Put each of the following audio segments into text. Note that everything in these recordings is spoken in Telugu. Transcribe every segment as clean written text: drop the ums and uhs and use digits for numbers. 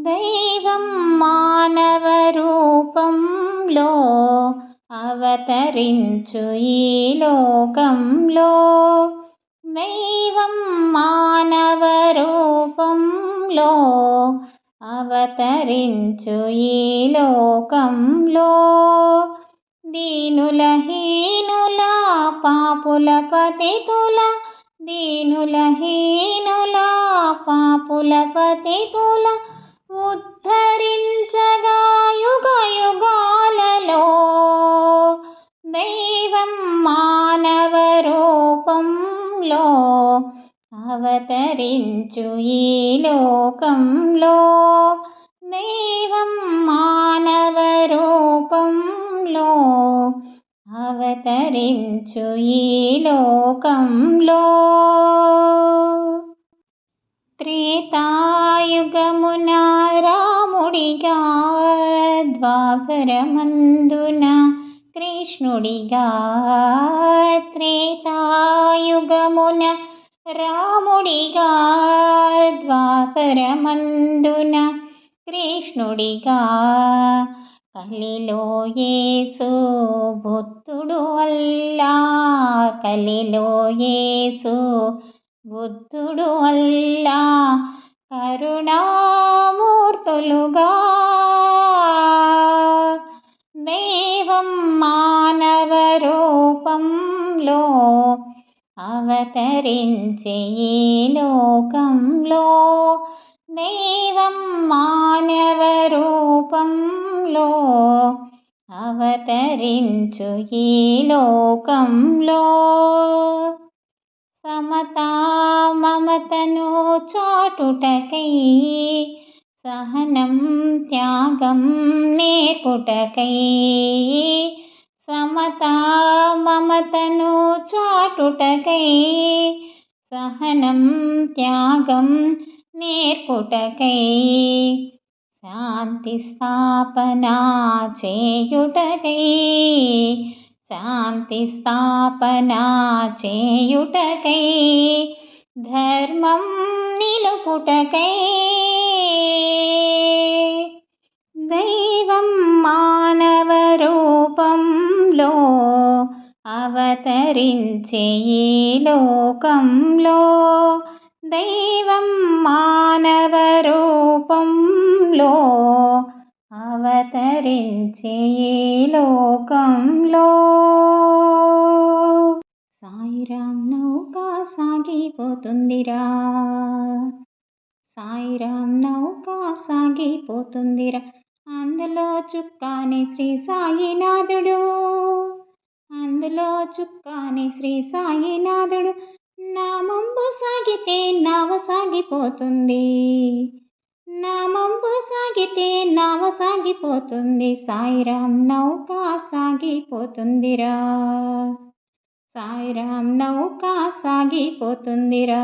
దైవం మానవ రూపంలో అవతరించు ఈ లోకంలో. దైవం మానవ రూపంలో అవతరించు ఈ లోకంలో. దీనుల హీనుల పాపుల పతితుల, దీనుల హీనుల పాపుల పతితుల ఉద్ధరించగా యుగ యుగాలలో. దైవం మానవ రూపంలో అవతరించు ఈ లోకంలో. దైవం మానవ రూపంలో అవతరించు ఈ లోకంలో. త్రేతాయుగమున రాముడిగా, ద్వాపరమందున కృష్ణుడిగా. త్రేతాయుగమున రాముడిగా, ద్వాపరమందున కృష్ణుడిగా. కలిలో యేసు బుద్ధుడు అల్లా, కలిలో యేసు బుద్ధుడు అల్లా కరుణామూర్తులుగా. దైవం మానవ రూపంలో అవతరించే ఈ లోకంలో. దైవం మానవ రూపంలో అవతరించు ఈ లోకంలో. సమతా మమతను చాటుటకై, సహనం త్యాగం నేర్పుటకై. సమతా మమతను చాటుటకై, సహనం త్యాగం నేర్పుటకై. శాంతి స్థాపన చేయుటకై, శాంతి స్థాపన చేయుటకై. ధర్మం నిలుపుటకై. దైవం మానవ రూపంలో అవతరించే ఈ లోకంలో. దైవం మానవ రూపంలో అవతరించే ఈ లోకంలో. సాయిరాం నౌక సాగిపోతుందిరా, సాయిరాం నౌక సాగిపోతుందిరా. అందులో చుక్కాని శ్రీ సాయినాథుడు, అందులో చుక్కాని శ్రీ సాయినాథుడు. నామంబు సాగితే నావ సాగిపోతుంది, నామంబు సాగితే నావ సాగిపోతుంది. సాయిరాం నౌక సాగిపోతుందిరా, సాయిరాం నౌక సాగిపోతుందిరా.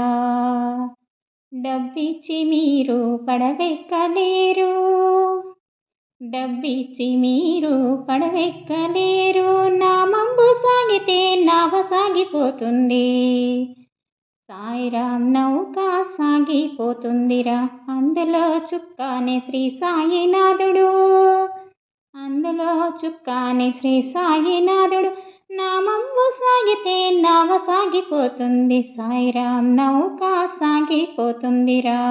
డబ్బిచ్చి మీరు పడవెక్కలేరు, డబ్బిచ్చి మీరు పడవెక్కలేరు. నామంబు సాగితే నావ సాగిపోతుంది. సాయిరాం నౌక సాగిపోతుందిరా. అందులో చుక్కాని శ్రీ సాయినాథుడు, అందులో చుక్కాని శ్రీ సాయినాథుడు. నామంబు సాగితే నావ సాగిపోతుంది. సాయిరాం నౌక సాగిపోతుందిరా.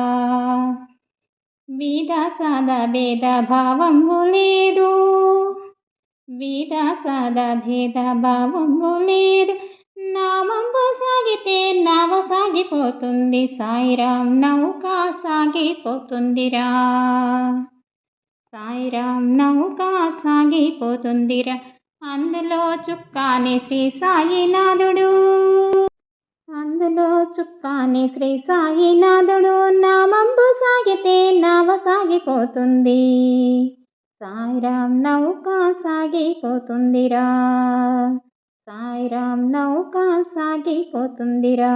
బీద సాదా భేద భావంబు లేదు, బీద సాదా భేద భావంబు లేదు. నామంబు సాగితే నావ సాగిపోతుంది. సాయిరాం నౌక సాగిపోతుందిరా, సాయిరాం నౌక సాగిపోతుందిరా. అందులో చుక్కాని శ్రీ సాయినాథుడు, అందులో చుక్కాని శ్రీ సాయినాథుడు. నామంబు సాగితే నావ సాగిపోతుంది. సాయిరాం నౌక సాగిపోతుందిరా, సాయిరాం నౌక సాగిపోతుందిరా.